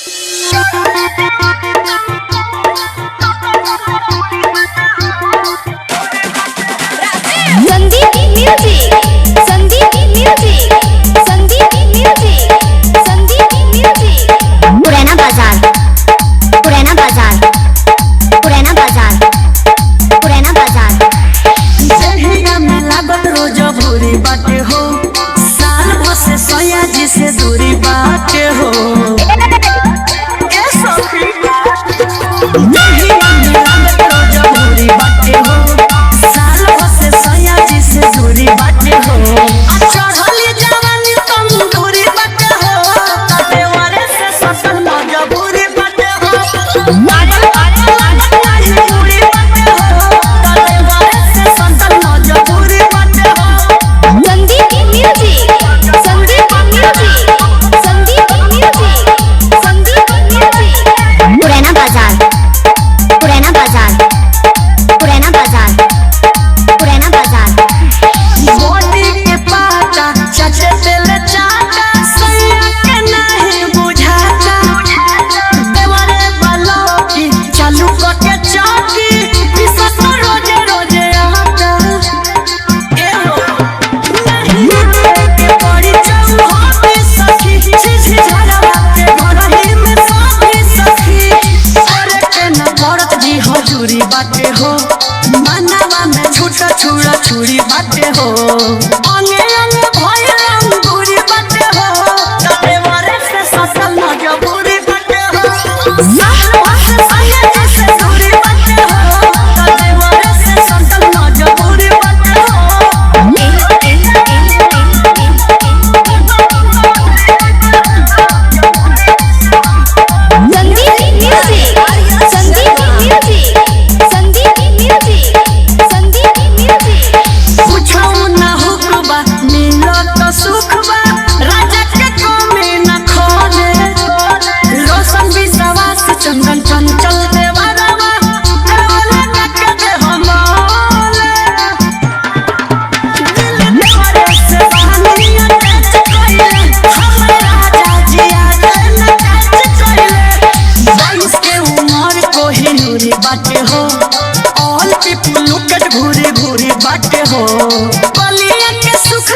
Sandeep music, Sandeep music, Sandeep music, Sandeep music. पुराना बाजार, पुराना बाजार, पुराना बाजार, पुराना बाजार। जहिया में लागत रोज भूरी बाटे हो, साल भर से सैया जी से दूरी बाटे हो। ए सखी जहिया में लागत रोज भूरी बाटे हो, साल भर से सैया जी से दूरी बाटे हो। चढ़ली जवानी तंदूरी बाटे हो, देवरे से सटल मजबूरी बाटे हो। Sandeep music, Sandeep music, Sandeep music, Sandeep music. पुराना बाजार, पुराना बाजार, पुराना बाजार, पुराना बाजार। मोटी के पाता चाचे तेले चाटा, सैया के नहीं बुझाता। देवरे वालों की चालू करके चौकी, पिसत रोजे रोजे आता। ए हो नहीं के पड़ी जाऊ होती सखी, झिझी झरवा के घरही में सभी सखी। अरे के न भरत जी हजूरी बाटे हो, मानवा में छूटा छुड़ा छुरी बाटे हो। अंगे अंगे भइल अंगूरी बाटे हो, देवरे से सटल मजबूरी बाटे हो। साल भर से सैया जी से दूरी बाटे हो, देवरे से सटल मजबूरी बाटे हो। Sandeep music, Sandeep music, Sandeep music, Sandeep music. कुछो न हुकबा मिलत सुखबा, राजा के कमी न खोले। रोशन विश्वास चंदन चंचल देवरवा, देवला के दे हमोले। दिल देवरे से बहनिया टच कइले, हमर राजा जी आगे न टच कइले। 22 के उम्र कोहिनूरी बाटे हो, ऑल पीपल लुक एट घूरी घूरी बाटे हो। बलिया के सुख